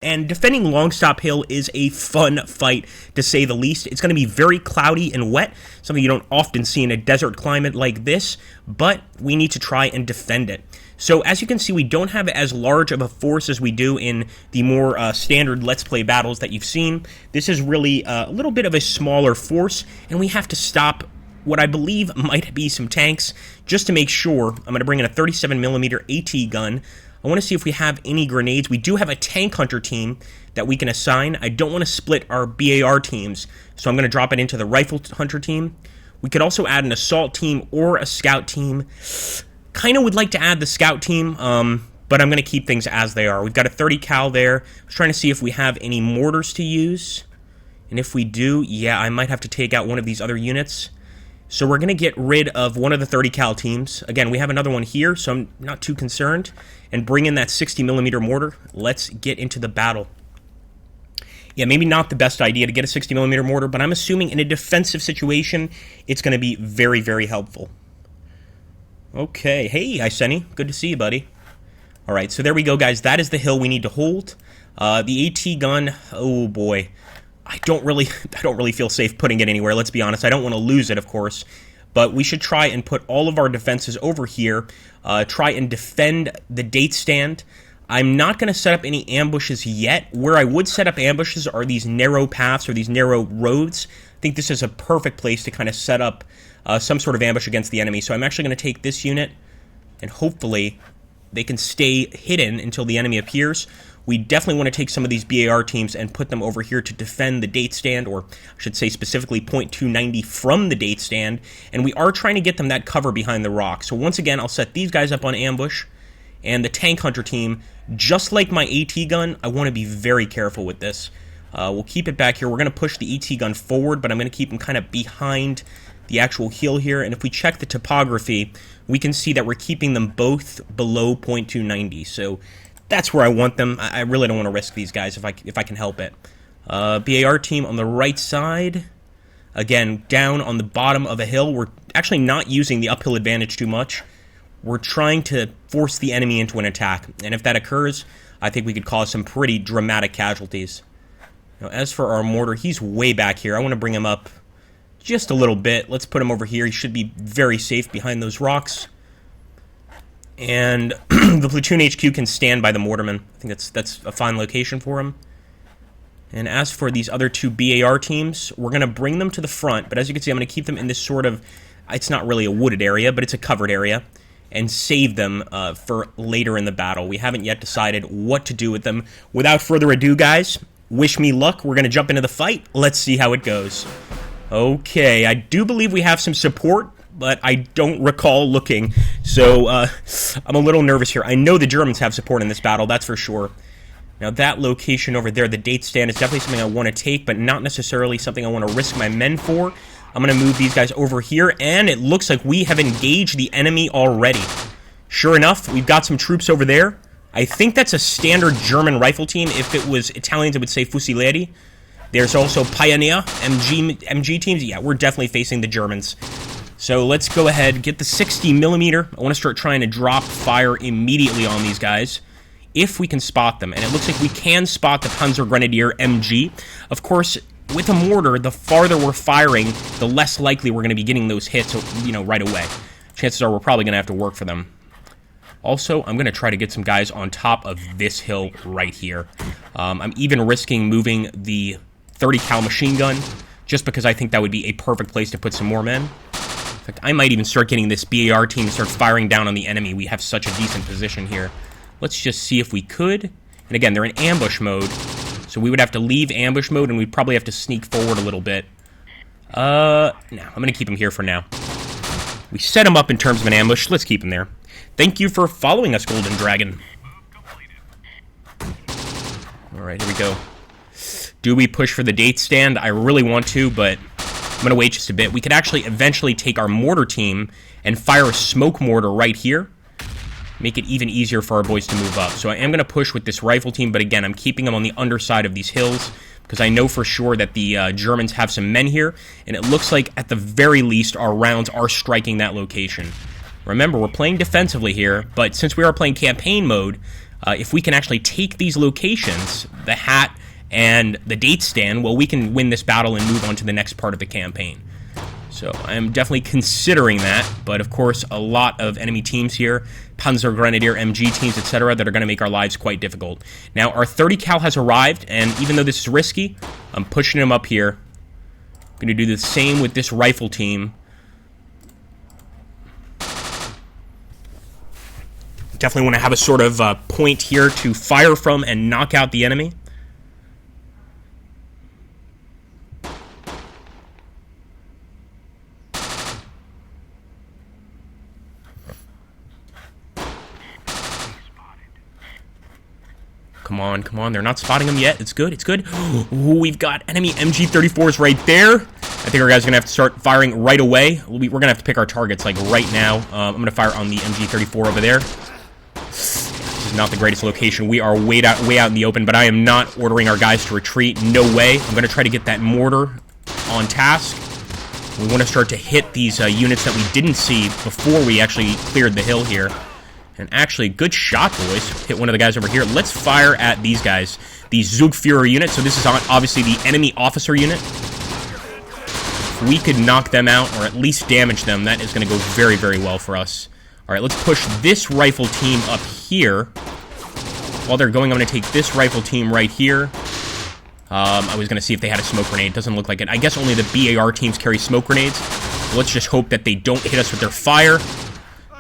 And defending Longstop Hill is a fun fight, to say the least. It's going to be very cloudy and wet, something you don't often see in a desert climate like this, but we need to try and defend it. So as you can see, we don't have as large of a force as we do in the more standard Let's Play battles that you've seen. This is really a little bit of a smaller force, and we have to stop what I believe might be some tanks just to make sure. I'm going to bring in a 37mm AT gun. I want to see if we have any grenades. We do have a tank hunter team that we can assign. I don't want to split our BAR teams, so I'm going to drop it into the rifle hunter team. We could also add an assault team or a scout team. Kind of would like to add the scout team, but I'm going to keep things as they are. We've got a 30 cal there. I was trying to see if we have any mortars to use. And if we do, yeah, I might have to take out one of these other units. So we're going to get rid of one of the 30 cal teams. Again, we have another one here, so I'm not too concerned. And bring in that 60mm mortar. Let's get into the battle. Yeah, maybe not the best idea to get a 60mm mortar, but I'm assuming in a defensive situation, it's going to be very, very helpful. Okay, hey, Iseni. Good to see you, buddy. All right, so there we go, guys. That is the hill we need to hold. The AT gun, oh boy. I don't really feel safe putting it anywhere, let's be honest. I don't want to lose it, of course. But we should try and put all of our defenses over here. Try and defend the date stand. I'm not going to set up any ambushes yet. Where I would set up ambushes are these narrow paths or these narrow roads. I think this is a perfect place to kind of set up some sort of ambush against the enemy. So I'm actually going to take this unit, and hopefully they can stay hidden until the enemy appears. We definitely want to take some of these BAR teams and put them over here to defend the date stand, or I should say specifically point 290 from the date stand, and we are trying to get them that cover behind the rock. So once again, I'll set these guys up on ambush, and the tank hunter team, just like my AT gun, I want to be very careful with this. We'll keep it back here. We're going to push the AT gun forward, but I'm going to keep them kind of behind the actual hill here, and if we check the topography, we can see that we're keeping them both below point 290, so that's where I want them. I really don't want to risk these guys if I can help it. BAR team on the right side. Again, down on the bottom of a hill. We're actually not using the uphill advantage too much. We're trying to force the enemy into an attack. And if that occurs, I think we could cause some pretty dramatic casualties. Now, as for our mortar, he's way back here. I want to bring him up just a little bit. Let's put him over here. He should be very safe behind those rocks. And the platoon HQ can stand by the mortarman. I think that's a fine location for him. And as for these other two BAR teams, we're going to bring them to the front. But as you can see, I'm going to keep them in this sort of, it's not really a wooded area, but it's a covered area, and save them for later in the battle. We haven't yet decided what to do with them. Without further ado, guys, wish me luck. We're going to jump into the fight. Let's see how it goes. Okay, I do believe we have some support, but I don't recall looking, so I'm a little nervous here. I know the Germans have support in this battle, that's for sure. Now that location over there, the date stand, is definitely something I want to take, but not necessarily something I want to risk my men for. I'm going to move these guys over here, and it looks like we have engaged the enemy already. Sure enough, we've got some troops over there. I think that's a standard German rifle team. If it was Italians, it would say Fucilieri. There's also Pioneer, MG teams. Yeah, we're definitely facing the Germans. So let's go ahead, get the 60mm. I want to start trying to drop fire immediately on these guys, if we can spot them. And it looks like we can spot the Panzer Grenadier MG. Of course, with a mortar, the farther we're firing, the less likely we're going to be getting those hits, right away. Chances are we're probably going to have to work for them. Also, I'm going to try to get some guys on top of this hill right here. I'm even risking moving the 30 cal machine gun, just because I think that would be a perfect place to put some more men. In fact, I might even start getting this BAR team to start firing down on the enemy. We have such a decent position here. Let's just see if we could. And again, they're in ambush mode, so we would have to leave ambush mode, and we'd probably have to sneak forward a little bit. No, I'm going to keep them here for now. We set them up in terms of an ambush. Let's keep them there. Thank you for following us, Golden Dragon. Alright, here we go. Do we push for the date stand? I really want to, but I'm going to wait just a bit. We could actually eventually take our mortar team and fire a smoke mortar right here. Make it even easier for our boys to move up. So I am going to push with this rifle team, but again, I'm keeping them on the underside of these hills because I know for sure that the Germans have some men here, and it looks like at the very least our rounds are striking that location. Remember, we're playing defensively here, but since we are playing campaign mode, if we can actually take these locations, the hat and the date stand, well, we can win this battle and move on to the next part of the campaign. So I am definitely considering that, but of course a lot of enemy teams here, Panzer Grenadier, MG teams, etc., that are going to make our lives quite difficult. Now our 30 cal has arrived, and even though this is risky, I'm pushing him up here. I'm going to do the same with this rifle team. Definitely want to have a sort of point here to fire from and knock out the enemy. Come on, come on. They're not spotting them yet. It's good, it's good. Ooh, we've got enemy MG-34s right there. I think our guys are going to have to start firing right away. We're going to have to pick our targets, like, right now. I'm going to fire on the MG-34 over there. This is not the greatest location. We are way out in the open, but I am not ordering our guys to retreat. No way. I'm going to try to get that mortar on task. We want to start to hit these units that we didn't see before we actually cleared the hill here. And actually, good shot, boys. Hit one of the guys over here. Let's fire at these guys. The Zugführer unit. So this is obviously the enemy officer unit. If we could knock them out, or at least damage them, that is going to go very, very well for us. Alright, let's push this rifle team up here. While they're going, I'm going to take this rifle team right here. I was going to see if they had a smoke grenade. Doesn't look like it. I guess only the BAR teams carry smoke grenades. So let's just hope that they don't hit us with their fire.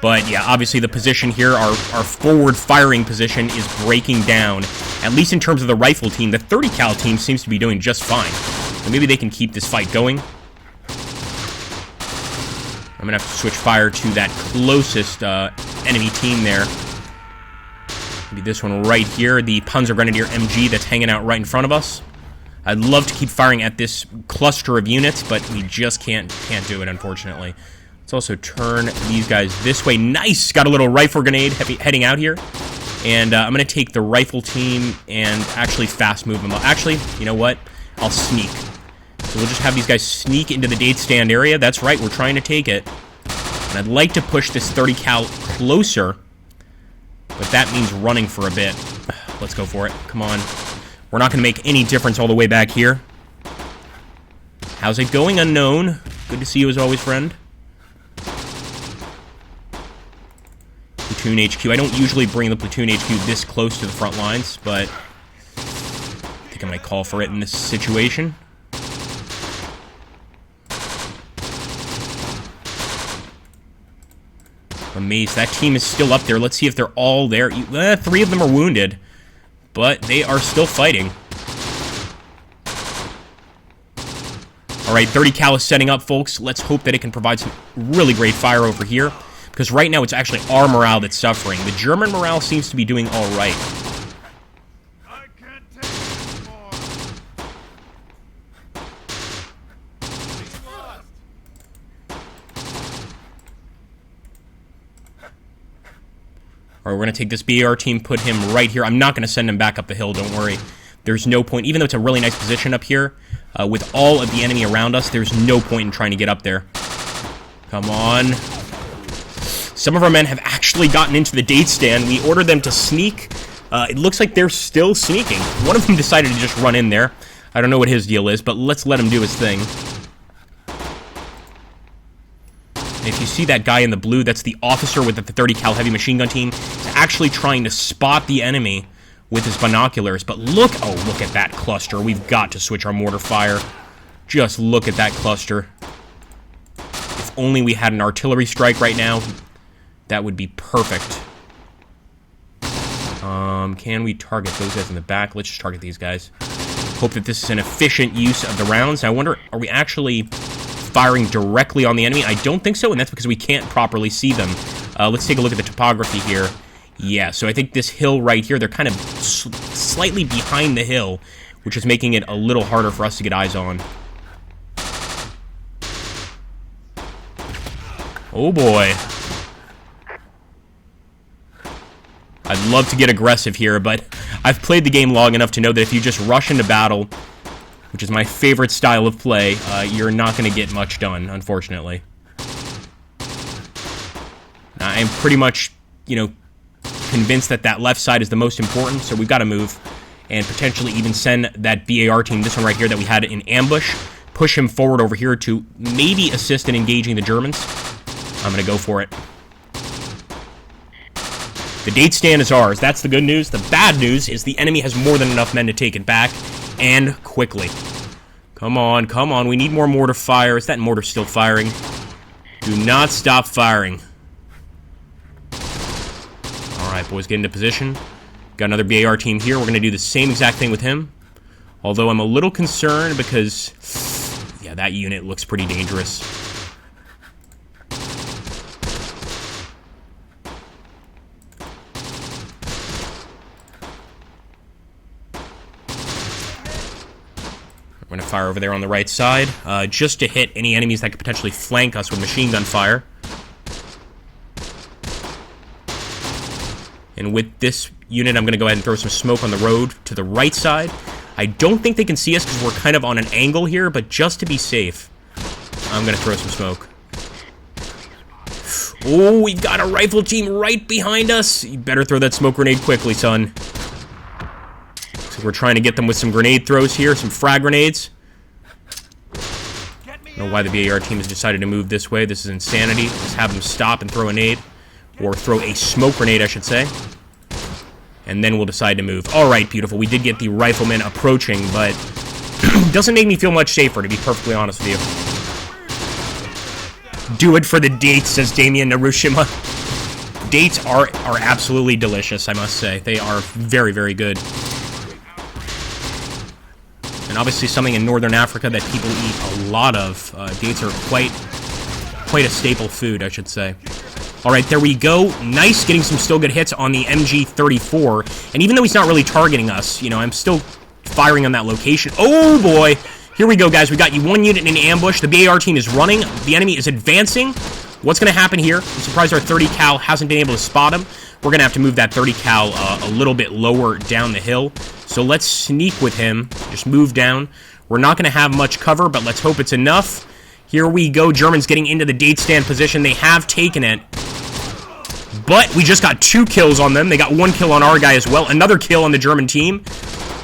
But yeah, obviously the position here, our forward firing position is breaking down. At least in terms of the rifle team. The 30 cal team seems to be doing just fine. So maybe they can keep this fight going. I'm going to have to switch fire to that closest enemy team there. Maybe this one right here, the Panzer Grenadier MG that's hanging out right in front of us. I'd love to keep firing at this cluster of units, but we just can't do it, unfortunately. Let's also turn these guys this way. Nice! Got a little rifle grenade heading out here. And I'm going to take the rifle team and actually fast move them up. Actually, you know what? I'll sneak. So we'll just have these guys sneak into the date stand area. That's right, we're trying to take it. And I'd like to push this 30 cal closer, but that means running for a bit. Let's go for it. Come on. We're not going to make any difference all the way back here. How's it going, unknown? Good to see you as always, friend. Platoon HQ. I don't usually bring the Platoon HQ this close to the front lines, but I think I might call for it in this situation. Amazed. That team is still up there. Let's see if they're all there. 3 of them are wounded, but they are still fighting. Alright, 30 cal is setting up, folks. Let's hope that it can provide some really great fire over here, because right now it's actually our morale that's suffering. The German morale seems to be doing alright. Alright, we're going to take this BAR team, put him right here. I'm not going to send him back up the hill, don't worry. There's no point, even though it's a really nice position up here, with all of the enemy around us, there's no point in trying to get up there. Come on. Some of our men have actually gotten into the date stand. We ordered them to sneak. It looks like they're still sneaking. One of them decided to just run in there. I don't know what his deal is, but let's let him do his thing. If you see that guy in the blue, that's the officer with the 30 cal heavy machine gun team. He's actually trying to spot the enemy with his binoculars. But look at that cluster. We've got to switch our mortar fire. Just look at that cluster. If only we had an artillery strike right now, that would be perfect. Can we target those guys in the back? Let's just target these guys. Hope that this is an efficient use of the rounds. I wonder, are we actually firing directly on the enemy? I don't think so, and that's because we can't properly see them. Let's take a look at the topography here. Yeah, so I think this hill right here, they're kind of slightly behind the hill, which is making it a little harder for us to get eyes on. Oh boy. I'd love to get aggressive here, but I've played the game long enough to know that if you just rush into battle, which is my favorite style of play, you're not going to get much done, unfortunately. I'm pretty much, convinced that that left side is the most important, so we've got to move and potentially even send that BAR team, this one right here that we had in ambush, push him forward over here to maybe assist in engaging the Germans. I'm going to go for it. The date stand is ours. That's the good news. The bad news is the enemy has more than enough men to take it back, and quickly. Come on, come on. We need more mortar fire. Is that mortar still firing? Do not stop firing. Alright, boys, get into position. Got another BAR team here. We're going to do the same exact thing with him. Although I'm a little concerned because, yeah, that unit looks pretty dangerous. We're going to fire over there on the right side, just to hit any enemies that could potentially flank us with machine gun fire. And with this unit, I'm going to go ahead and throw some smoke on the road to the right side. I don't think they can see us because we're kind of on an angle here, but just to be safe, I'm going to throw some smoke. Oh, we've got a rifle team right behind us. You better throw that smoke grenade quickly, son. So we're trying to get them with some grenade throws here, some frag grenades. I don't know why the BAR team has decided to move this way. This is insanity. Just have them stop and throw a nade. Or throw a smoke grenade, I should say. And then we'll decide to move. Alright, beautiful. We did get the riflemen approaching, but doesn't make me feel much safer, to be perfectly honest with you. Do it for the dates, says Damien Narushima. Dates are absolutely delicious, I must say. They are very, very good. And obviously something in Northern Africa that people eat a lot of. Dates are quite a staple food, I should say. Alright, there we go. Nice, getting some still good hits on the MG34. And even though he's not really targeting us, you know, I'm still firing on that location. Oh, boy. Here we go, guys. We got you one unit in ambush. The BAR team is running. The enemy is advancing. What's going to happen here? I'm surprised our 30 cal hasn't been able to spot him. We're going to have to move that 30 cal a little bit lower down the hill. So let's sneak with him. Just move down. We're not going to have much cover, but let's hope it's enough. Here we go. Germans getting into the date stand position. They have taken it. But we just got 2 kills on them. They got 1 kill on our guy as well. Another kill on the German team.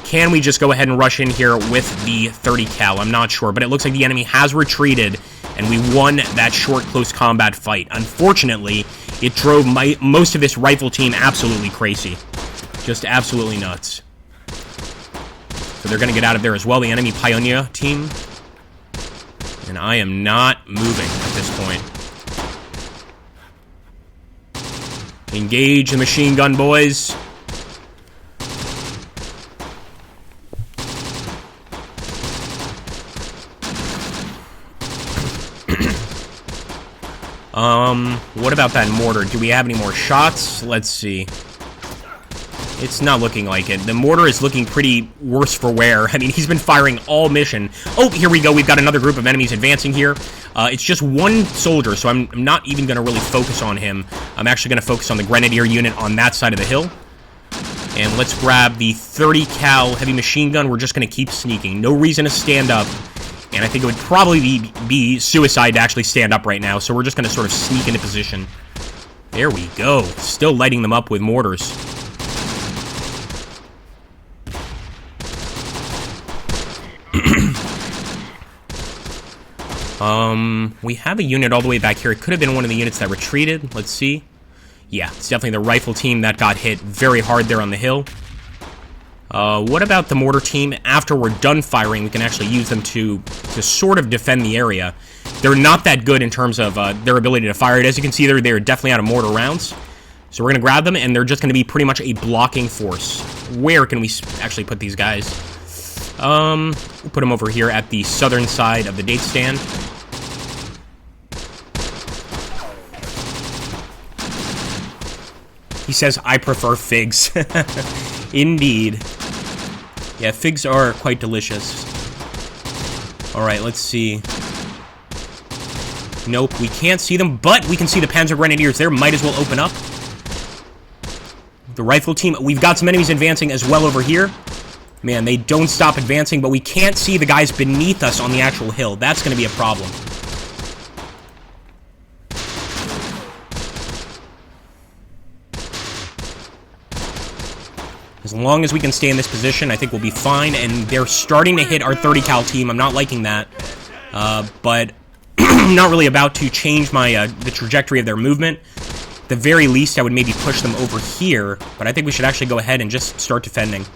Can we just go ahead and rush in here with the 30 cal? I'm not sure, but it looks like the enemy has retreated, and we won that short, close combat fight. Unfortunately, it drove most of this rifle team absolutely crazy. Just absolutely nuts. So they're going to get out of there as well, the enemy Pioneer team. And I am not moving at this point. Engage the machine gun, boys. What about that mortar? Do we have any more shots? Let's see. It's not looking like it. The mortar is looking pretty worse for wear. I mean, he's been firing all mission. Oh, here we go. We've got another group of enemies advancing here. It's just one soldier, so I'm not even going to really focus on him. I'm actually going to focus on the Grenadier unit on that side of the hill. And let's grab the 30 cal heavy machine gun. We're just going to keep sneaking. No reason to stand up. And I think it would probably be suicide to actually stand up right now, so we're just going to sort of sneak into position. There we go. Still lighting them up with mortars. We have a unit all the way back here. It could have been one of the units that retreated. Let's see. Yeah, it's definitely the rifle team that got hit very hard there on the hill. What about the mortar team? After we're done firing, we can actually use them to sort of defend the area. They're not that good in terms of their ability to fire it. As you can see, they're definitely out of mortar rounds. So we're going to grab them, and they're just going to be pretty much a blocking force. Where can we actually put these guys? We'll put them over here at the southern side of the date stand. He says, I prefer figs. Indeed. Yeah, figs are quite delicious. Alright, let's see. Nope, we can't see them, but we can see the Panzer Grenadiers there. Might as well open up. The rifle team, we've got some enemies advancing as well over here. Man, they don't stop advancing, but we can't see the guys beneath us on the actual hill. That's going to be a problem. As long as we can stay in this position, I think we'll be fine. And they're starting to hit our 30 cal team. I'm not liking that. But I'm not really about to change my the trajectory of their movement. At the very least, I would maybe push them over here. But I think we should actually go ahead and just start defending.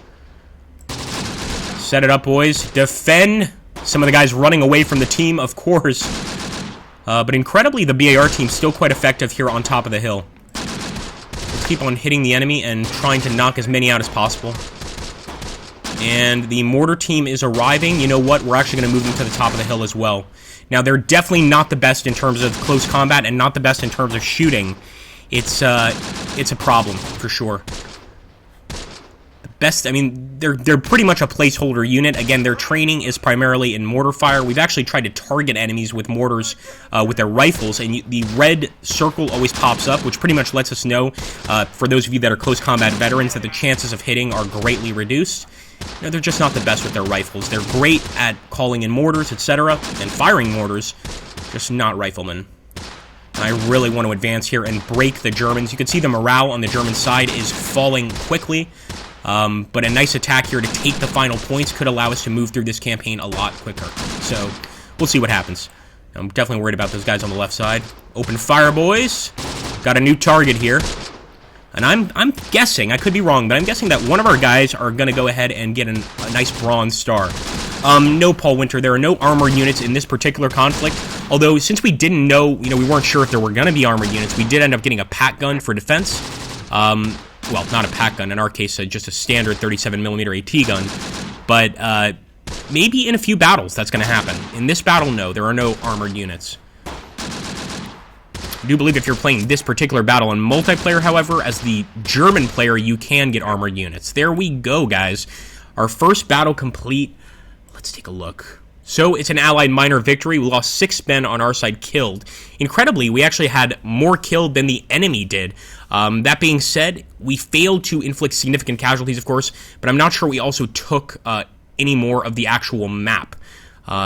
Set it up, boys. Defend. Some of the guys running away from the team, of course. But incredibly, the BAR team's still quite effective here on top of the hill. Let's keep on hitting the enemy and trying to knock as many out as possible. And the mortar team is arriving. You know what? We're actually going to move them to the top of the hill as well. Now, they're definitely not the best in terms of close combat and not the best in terms of shooting. It's a problem, for sure. Best, I mean, they're pretty much a placeholder unit. Again, their training is primarily in mortar fire. We've actually tried to target enemies with mortars with their rifles, and the red circle always pops up, which pretty much lets us know, for those of you that are close combat veterans, that the chances of hitting are greatly reduced. You know, they're just not the best with their rifles. They're great at calling in mortars, etc., and firing mortars, just not riflemen. I really want to advance here and break the Germans. You can see the morale on the German side is falling quickly. But a nice attack here to take the final points could allow us to move through this campaign a lot quicker. So, we'll see what happens. I'm definitely worried about those guys on the left side. Open fire, boys. Got a new target here. And I'm guessing, I could be wrong, but I'm guessing that one of our guys are going to go ahead and get a nice bronze star. No, Paul Winter, there are no armored units in this particular conflict. Although, since we didn't know, we weren't sure if there were going to be armored units, we did end up getting a pack gun for defense. Well, not a pack gun, in our case, just a standard 37mm AT gun, but maybe in a few battles that's going to happen. In this battle, no, there are no armored units. I do believe if you're playing this particular battle in multiplayer, however, as the German player, you can get armored units. There we go, guys. Our first battle complete. Let's take a look. So, it's an Allied minor victory. We lost 6 men on our side killed. Incredibly, we actually had more killed than the enemy did. That being said, we failed to inflict significant casualties, of course, but I'm not sure we also took any more of the actual map.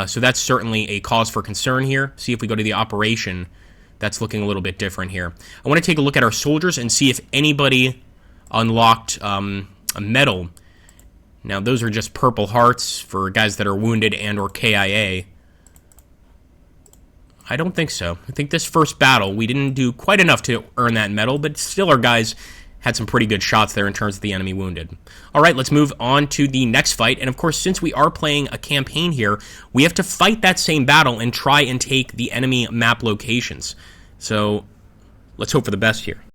So that's certainly a cause for concern here. See if we go to the operation. That's looking a little bit different here. I want to take a look at our soldiers and see if anybody unlocked a medal. Now, those are just purple hearts for guys that are wounded and or KIA. I don't think so. I think this first battle, we didn't do quite enough to earn that medal, but still our guys had some pretty good shots there in terms of the enemy wounded. All right, let's move on to the next fight. And of course, since we are playing a campaign here, we have to fight that same battle and try and take the enemy map locations. So let's hope for the best here.